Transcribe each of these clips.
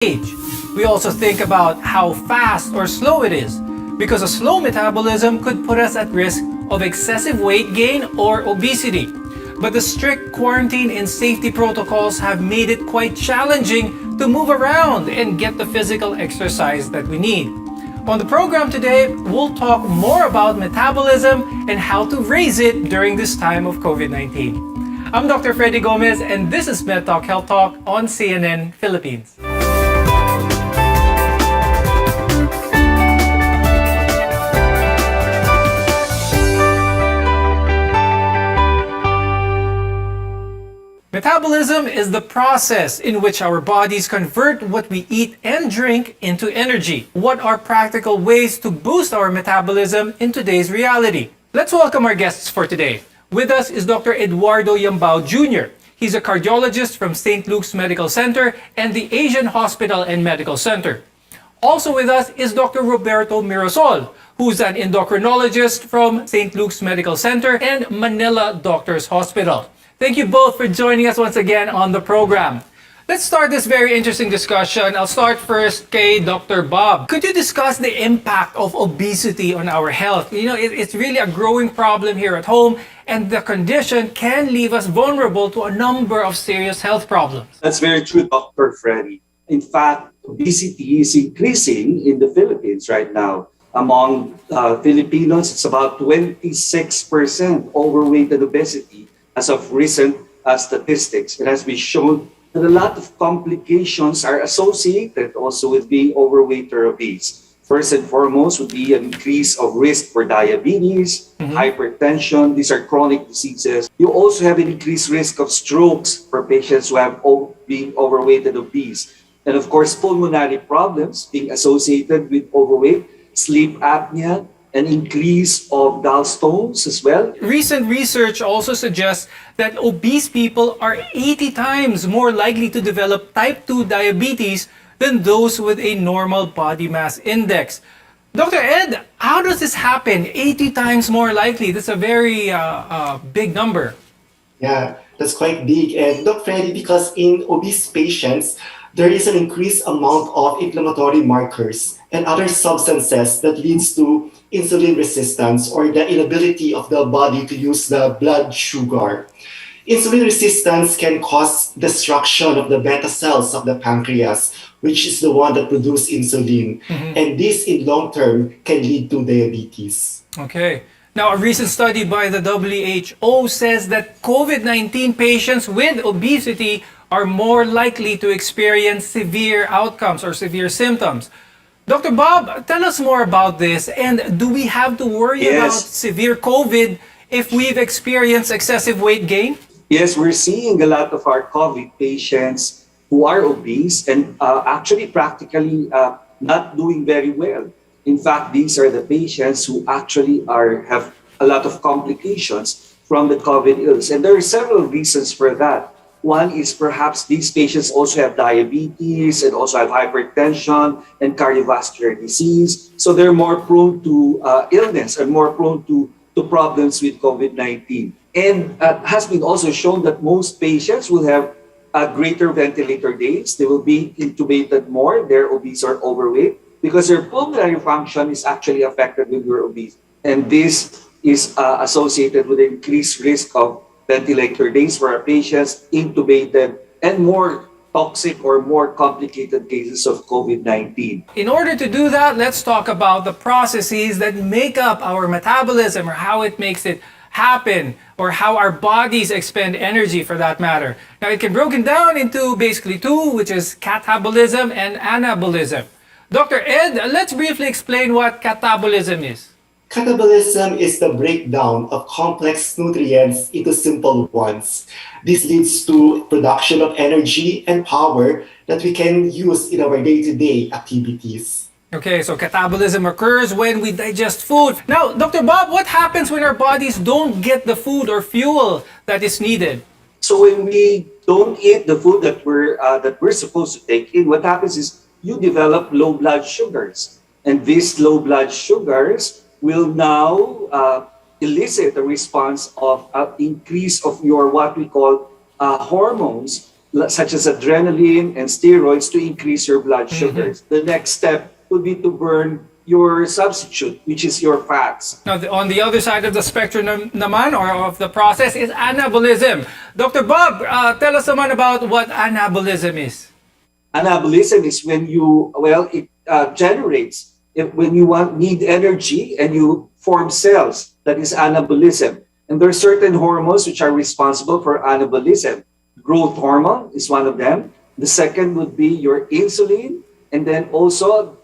age. We also think about how fast or slow it is, because a slow metabolism could put us at risk of excessive weight gain or obesity. But the strict quarantine and safety protocols have made it quite challenging to move around and get the physical exercise that we need. On the program today, we'll talk more about metabolism and how to raise it during this time of COVID-19. I'm Dr. Freddy Gomez, and this is MedTalk Health Talk on CNN Philippines. Metabolism is the process in which our bodies convert what we eat and drink into energy. What are practical ways to boost our metabolism in today's reality? Let's welcome our guests for today. With us is Dr. Eduardo Yambao Jr. He's a cardiologist from St. Luke's Medical Center and the Asian Hospital and Medical Center. Also with us is Dr. Roberto Mirasol, who's an endocrinologist from St. Luke's Medical Center and Manila Doctors Hospital. Thank you both for joining us once again on the program. Let's start this very interesting discussion. I'll start first kay Dr. Bob. Could you discuss the impact of obesity on our health? You know, it's really a growing problem here at home, and the condition can leave us vulnerable to a number of serious health problems. That's very true, Dr. Freddy. In fact, obesity is increasing in the Philippines right now. Among Filipinos, it's about 26% overweight and obesity. As of recent statistics, it has been shown that a lot of complications are associated also with being overweight or obese. First and foremost would be an increase of risk for diabetes, hypertension. These are chronic diseases. You also have an increased risk of strokes for patients who have been overweight and obese. And of course, pulmonary problems being associated with overweight, sleep apnea, an increase of gallstones as well. Recent research also suggests that obese people are 80 times more likely to develop type 2 diabetes than those with a normal body mass index. Dr. Ed, how does this happen? 80 times more likely. That's a very big number. Yeah, that's quite big. And Dr. Freddy, because in obese patients, there is an increased amount of inflammatory markers and other substances that leads to insulin resistance or the inability of the body to use the blood sugar. Insulin resistance can cause destruction of the beta cells of the pancreas, which is the one that produces insulin. And this in long term can lead to diabetes. Okay. Now, a recent study by the WHO says that COVID-19 patients with obesity are more likely to experience severe outcomes or severe symptoms. Dr. Bob, tell us more about this. And do we have to worry about severe COVID if we've experienced excessive weight gain? Yes, we're seeing a lot of our COVID patients who are obese and actually practically not doing very well. In fact, these are the patients who actually have a lot of complications from the COVID illness. And there are several reasons for that. One is perhaps these patients also have diabetes and also have hypertension and cardiovascular disease. So they're more prone to illness and more prone to problems with COVID-19. And it has been also shown that most patients will have greater ventilator days. They will be intubated more. They're obese or overweight because their pulmonary function is actually affected when you're obese. And this is associated with an increased risk of ventilator days for our patients, intubated, and more toxic or more complicated cases of COVID-19. In order to do that, let's talk about the processes that make up our metabolism or how it makes it happen or how our bodies expend energy for that matter. Now, it can be broken down into basically two, which is catabolism and anabolism. Dr. Ed, let's briefly explain what catabolism is. Catabolism is the breakdown of complex nutrients into simple ones. This leads to production of energy and power that we can use in our day-to-day activities. Okay, so catabolism occurs when we digest food. Now, Dr. Bob, what happens when our bodies don't get the food or fuel that is needed? So when we don't eat the food that we're supposed to take in, what happens is you develop low blood sugars. And these low blood sugars will now elicit a response of increase of your what we call hormones such as adrenaline and steroids to increase your blood sugars. The next step would be to burn your substitute, which is your fats. Now, on the other side of the spectrum naman, or of the process, is anabolism. Dr. Bob, tell us naman about what anabolism is. Anabolism is when it generates, when you need energy and you form cells. That is anabolism. And there are certain hormones which are responsible for anabolism. Growth hormone is one of them. The second would be your insulin, and then also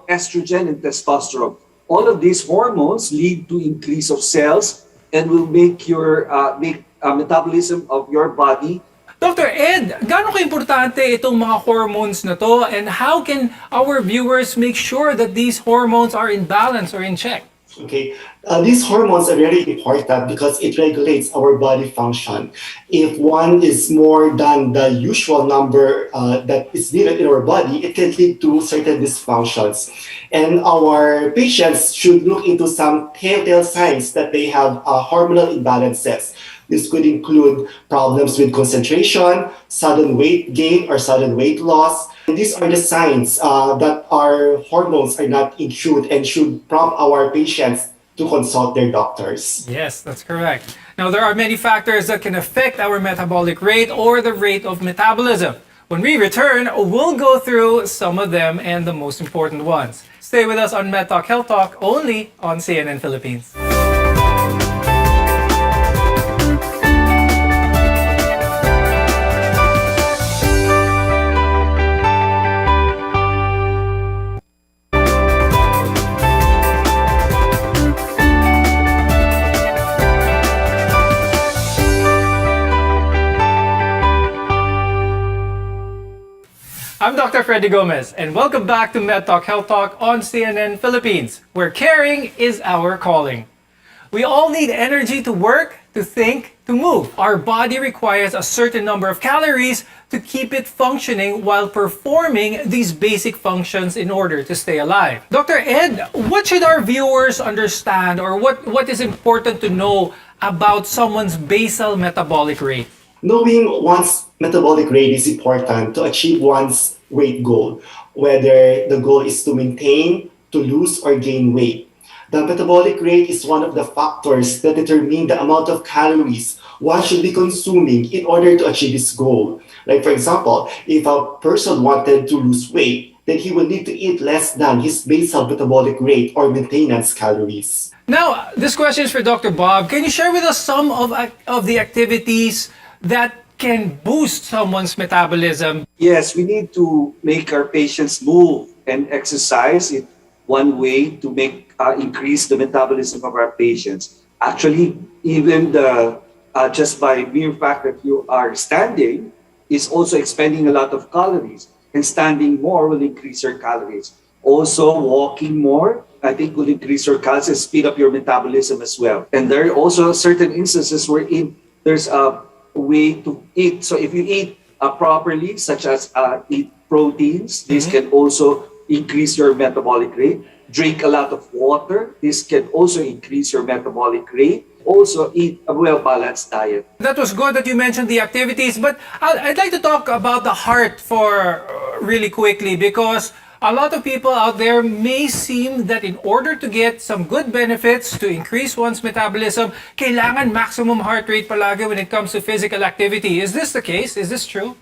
estrogen and testosterone. All of these hormones lead to increase of cells and will make your metabolism of your body. Dr. Ed, gaano ka-importante itong mga hormones na to, and how can our viewers make sure that these hormones are in balance or in check? Okay, these hormones are very important because it regulates our body function. If one is more than the usual number that is needed in our body, it can lead to certain dysfunctions. And our patients should look into some telltale signs that they have hormonal imbalances. This could include problems with concentration, sudden weight gain or sudden weight loss. And these are the signs that our hormones are not in tune and should prompt our patients to consult their doctors. Yes, that's correct. Now, there are many factors that can affect our metabolic rate or the rate of metabolism. When we return, we'll go through some of them and the most important ones. Stay with us on Med Talk Health Talk, only on CNN Philippines. I'm Dr. Freddy Gomez, and welcome back to Med Talk Health Talk on CNN Philippines, where caring is our calling. We all need energy to work, to think, to move. Our body requires a certain number of calories to keep it functioning while performing these basic functions in order to stay alive. Dr. Ed, what should our viewers understand, or what is important to know about someone's basal metabolic rate? Knowing one's metabolic rate is important to achieve one's weight goal, whether the goal is to maintain, to lose, or gain weight. The metabolic rate is one of the factors that determine the amount of calories one should be consuming in order to achieve this goal. Like, for example, if a person wanted to lose weight, then he will need to eat less than his basal metabolic rate or maintenance calories. Now, this question is for Dr. Bob. Can you share with us some of the activities that can boost someone's metabolism? Yes, we need to make our patients move and exercise. It's one way to increase the metabolism of our patients. Actually, even just by mere fact that you are standing is also expending a lot of calories, and standing more will increase your calories. Also, walking more, I think, will increase your calories and speed up your metabolism as well. And there are also certain instances wherein there's a way to eat. So if you eat properly, such as eat proteins, this can also increase your metabolic rate. Drink a lot of water. This can also increase your metabolic rate. Also, eat a well-balanced diet. That was good that you mentioned the activities, but I'd like to talk about the heart for really quickly, because a lot of people out there may seem that in order to get some good benefits to increase one's metabolism, kailangan maximum heart rate palagi when it comes to physical activity. Is this the case? Is this true?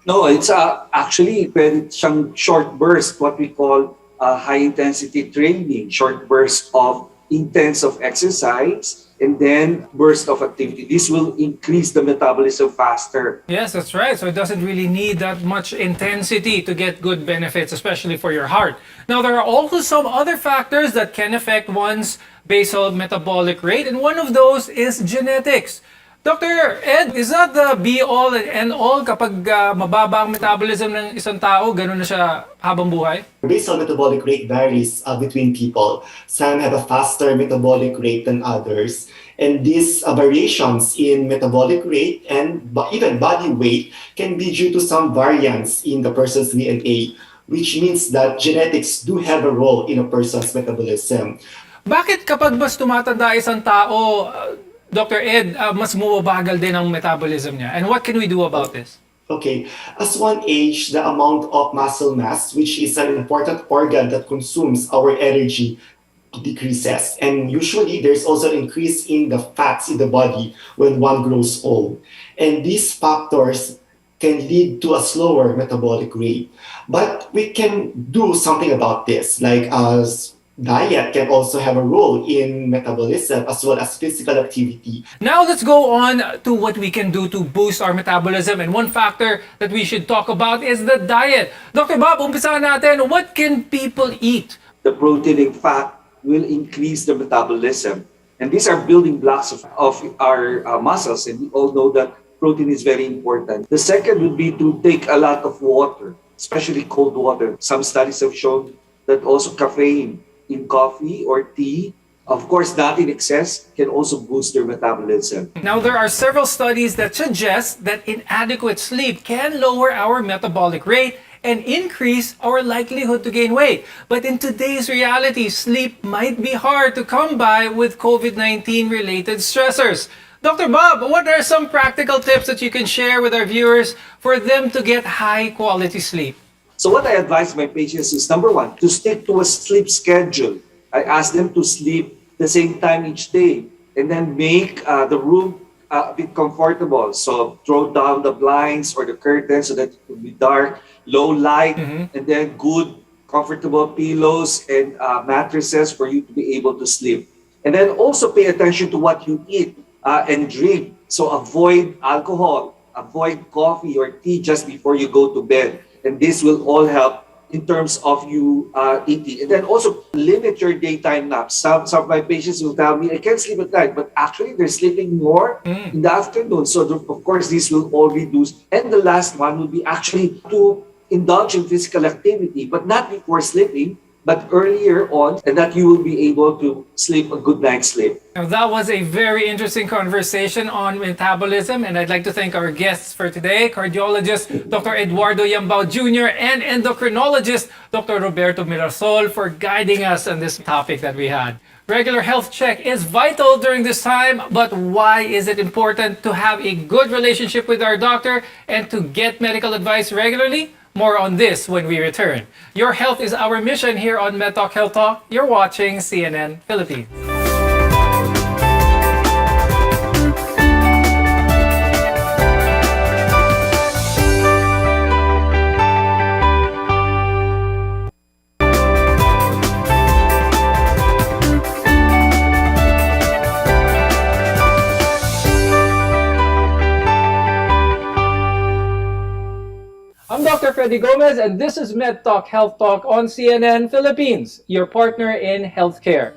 No, it's actually pwede siyang short burst, what we call high-intensity training, short burst of intensive exercise, and then burst of activity. This will increase the metabolism faster. Yes, that's right. So it doesn't really need that much intensity to get good benefits, especially for your heart. Now, there are also some other factors that can affect one's basal metabolic rate, and one of those is genetics. Dr. Ed, is that the be-all and end-all kapag mababa ang metabolism ng isang tao, ganun na siya habang buhay? Basal metabolic rate varies between people. Some have a faster metabolic rate than others. And these variations in metabolic rate and even body weight can be due to some variants in the person's DNA, which means that genetics do have a role in a person's metabolism. Bakit kapag mas tumatanda isang tao, Dr. Ed, mas bumabagal din ang metabolism niya? And what can we do about this? Okay, as one age, the amount of muscle mass, which is an important organ that consumes our energy, decreases. And usually there's also an increase in the fats in the body when one grows old. And these factors can lead to a slower metabolic rate. But we can do something about this, like as diet can also have a role in metabolism as well as physical activity. Now let's go on to what we can do to boost our metabolism. And one factor that we should talk about is the diet. Dr. Bob, umpisahan natin. What can people eat? The protein and fat will increase the metabolism. And these are building blocks of our muscles. And we all know that protein is very important. The second would be to take a lot of water, especially cold water. Some studies have shown that also caffeine in coffee or tea, of course not in excess, can also boost their metabolism. Now, there are several studies that suggest that inadequate sleep can lower our metabolic rate and increase our likelihood to gain weight. But in today's reality, sleep might be hard to come by with COVID-19 related stressors. Dr. Bob, what are some practical tips that you can share with our viewers for them to get high quality sleep? So what I advise my patients is, number one, to stick to a sleep schedule. I ask them to sleep the same time each day and then make the room a bit comfortable. So throw down the blinds or the curtains so that it will be dark, low light, and then good, comfortable pillows and mattresses for you to be able to sleep. And then also pay attention to what you eat and drink. So avoid alcohol, avoid coffee or tea just before you go to bed. And this will all help in terms of you eating. And then also limit your daytime naps. Some of my patients will tell me, I can't sleep at night, but actually they're sleeping more in the afternoon. So of course, this will all reduce. And the last one would be actually to indulge in physical activity, but not before sleeping, but earlier on, and that you will be able to sleep a good night's sleep. Now, that was a very interesting conversation on metabolism, and I'd like to thank our guests for today, cardiologist Dr. Eduardo Yambao Jr. and endocrinologist Dr. Roberto Mirasol, for guiding us on this topic that we had. Regular health check is vital during this time, but why is it important to have a good relationship with our doctor and to get medical advice regularly? More on this when we return. Your health is our mission here on MedTalk Health Talk. You're watching CNN Philippines. I'm Dr. Freddy Gomez, and this is MedTalk Health Talk on CNN Philippines, your partner in healthcare.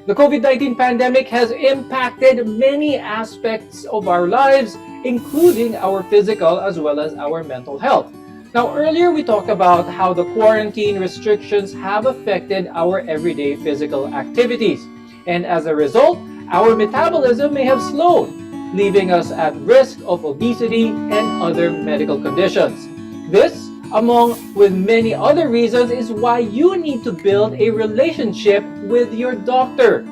The COVID-19 pandemic has impacted many aspects of our lives, including our physical as well as our mental health. Now, earlier we talked about how the quarantine restrictions have affected our everyday physical activities. And as a result, our metabolism may have slowed, leaving us at risk of obesity and other medical conditions. This, among with many other reasons, is why you need to build a relationship with your doctor.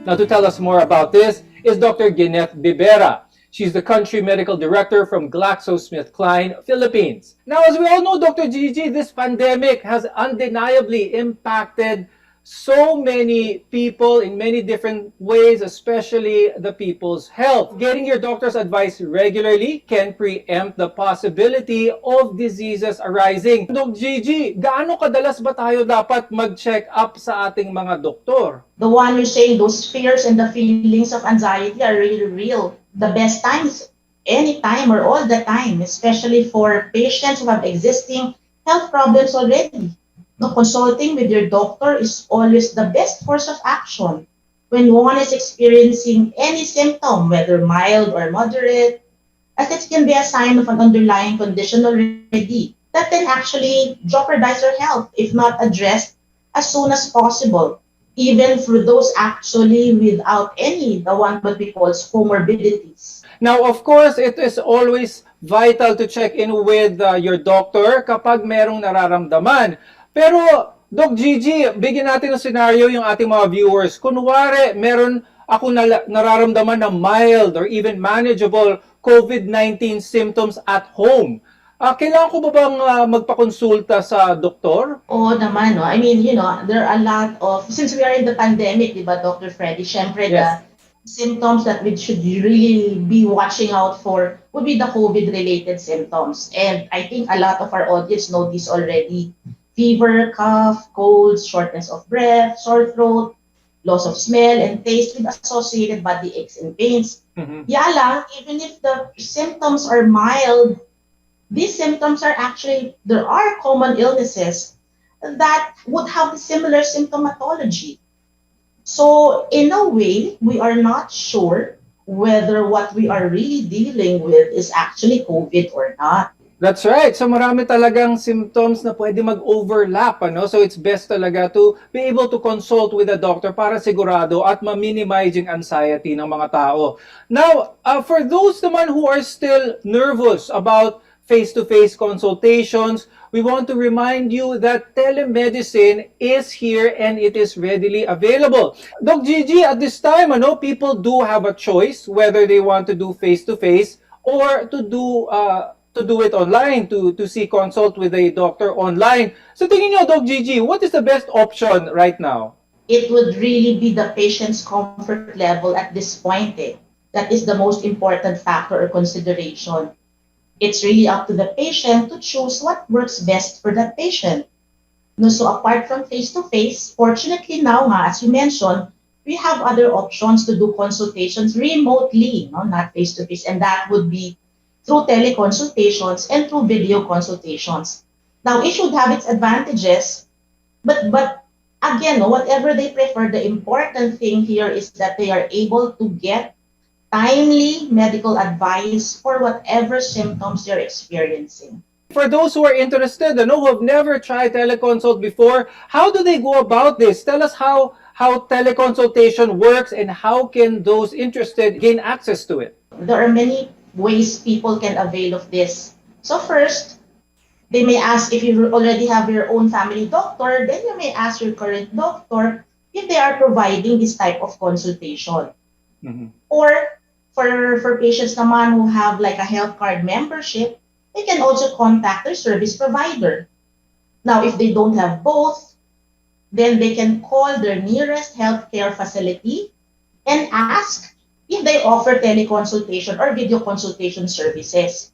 Now, to tell us more about this is Dr. Gineth Bibera. She's the Country Medical Director from GlaxoSmithKline, Philippines. Now, as we all know, Dr. Gigi, this pandemic has undeniably impacted so many people in many different ways, especially the people's health. Getting your doctor's advice regularly can preempt the possibility of diseases arising. Doc Gigi, gaano kadalas ba tayo dapat mag-check up sa ating mga doktor? The one you're saying, those fears and the feelings of anxiety are really real. The best times, anytime or all the time, especially for patients who have existing health problems already. No, consulting with your doctor is always the best course of action when one is experiencing any symptom, whether mild or moderate, as it can be a sign of an underlying condition already that can actually jeopardize your health if not addressed as soon as possible, even for those actually without any, the one what we call comorbidities. Now, of course, it is always vital to check in with your doctor kapag merong nararamdaman. Pero, Doc Gigi, bigyan natin ng scenario yung ating mga viewers. Kunwari, meron ako nararamdaman na mild or even manageable COVID-19 symptoms at home. Kailangan ko ba bang magpakonsulta sa doktor? Oo naman, no? I mean, there are a lot of, since we are in the pandemic, di ba, Dr. Freddy, syempre Yes. the symptoms that we should really be watching out for would be the COVID-related symptoms. And I think a lot of our audience know this already. Fever, cough, colds, shortness of breath, sore throat, loss of smell and taste with associated body aches and pains. Mhm. Yala, even if the symptoms are mild, these symptoms are actually, there are common illnesses that would have similar symptomatology. So, in a way, we are not sure whether what we are really dealing with is actually COVID or not. That's right. So marami talagang symptoms na pwede mag-overlap, ano? So it's best talaga to be able to consult with a doctor para sigurado at ma-minimize yung anxiety ng mga tao. Now, for those naman who are still nervous about face-to-face consultations, we want to remind you that telemedicine is here and it is readily available. Doc Gigi, at this time, people do have a choice whether they want to do face-to-face or to do it online, to see consult with a doctor online. So tingin nyo, Doc Gigi, what is the best option right now? It would really be the patient's comfort level at this point. That is the most important factor or consideration. It's really up to the patient to choose what works best for that patient. No, so apart from face-to-face, fortunately now, as you mentioned, we have other options to do consultations remotely, no, not face-to-face, and that would be through teleconsultations and through video consultations. Now, it should have its advantages, but again, no, whatever they prefer, the important thing here is that they are able to get timely medical advice for whatever symptoms they're experiencing. For those who are interested, who have never tried teleconsult before, how do they go about this? Tell us how teleconsultation works and how can those interested gain access to it? There are many ways people can avail of this. So first, they may ask if you already have your own family doctor, then you may ask your current doctor if they are providing this type of consultation. Mhm. Or for patients naman who have like a health card membership, they can also contact their service provider. Now, if they don't have both, then they can call their nearest healthcare facility and ask if they offer teleconsultation or video consultation services.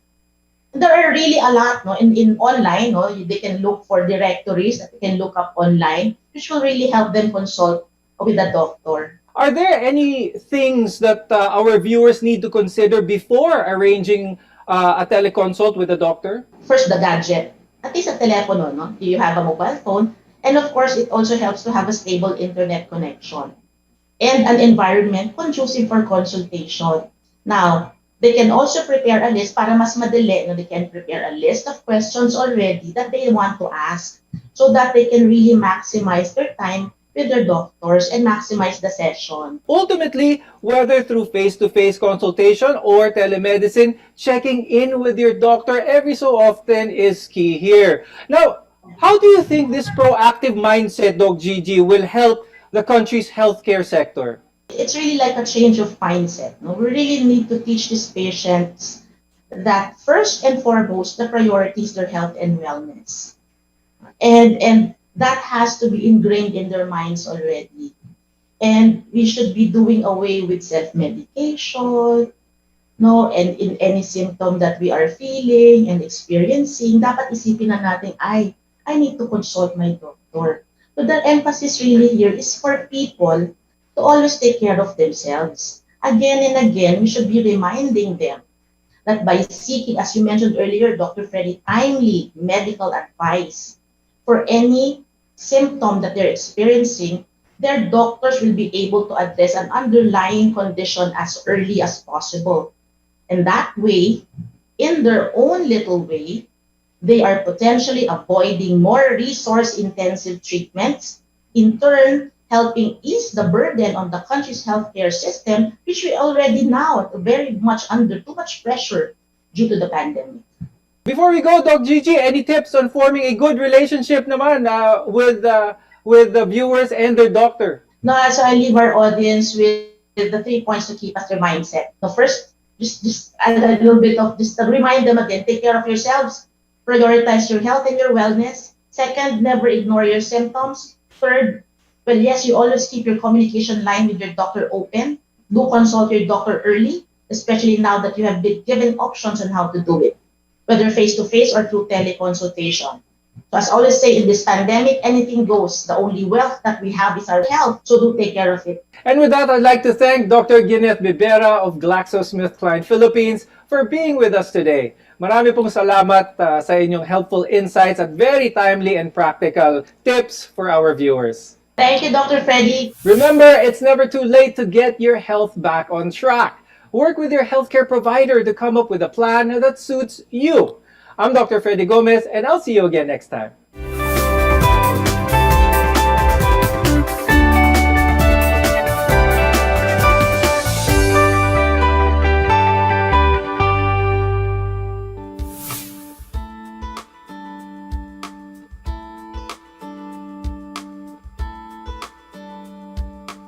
There are really a lot, no, in online, no, they can look for directories that they can look up online, which will really help them consult with a doctor. Are there any things that our viewers need to consider before arranging a teleconsult with a doctor? First, the gadget. At least a telephone, no? You have a mobile phone. And of course, it also helps to have a stable internet connection and an environment conducive for consultation. Now, they can also prepare a list para mas madali. No? They can prepare a list of questions already that they want to ask so that they can really maximize their time with their doctors and maximize the session. Ultimately, whether through face-to-face consultation or telemedicine, checking in with your doctor every so often is key here. Now, how do you think this proactive mindset, Doc Gigi, will help the country's healthcare sector? It's really like a change of mindset. No? We really need to teach these patients that first and foremost, the priority is their health and wellness. And that has to be ingrained in their minds already. And we should be doing away with self-medication, no, and in any symptom that we are feeling and experiencing, dapat isipin na natin, I need to consult my doctor. So the emphasis really here is for people to always take care of themselves. Again and again, we should be reminding them that by seeking, as you mentioned earlier, Dr. Freddy, timely medical advice for any symptom that they're experiencing, their doctors will be able to address an underlying condition as early as possible. And that way, in their own little way, they are potentially avoiding more resource-intensive treatments, in turn helping ease the burden on the country's healthcare system, which we already now are very much under too much pressure due to the pandemic. Before we go, Doc Gigi, any tips on forming a good relationship naman with the viewers and their doctor? No, so I leave our audience with the 3 points to keep us their mindset. The first, just a little bit of just to remind them again, take care of yourselves, Prioritize your health and your wellness. Second, never ignore your symptoms. Third, well, yes, you always keep your communication line with your doctor open. Do consult your doctor early, especially now that you have been given options on how to do it, whether face-to-face or through teleconsultation. So as I always say, in this pandemic, anything goes. The only wealth that we have is our health, so do take care of it. And with that, I'd like to thank Dr. Ginette Bibera of GlaxoSmithKline Philippines for being with us today. Marami pong salamat sa inyong helpful insights at very timely and practical tips for our viewers. Thank you, Dr. Freddy. Remember, it's never too late to get your health back on track. Work with your healthcare provider to come up with a plan that suits you. I'm Dr. Freddy Gomez, and I'll see you again next time.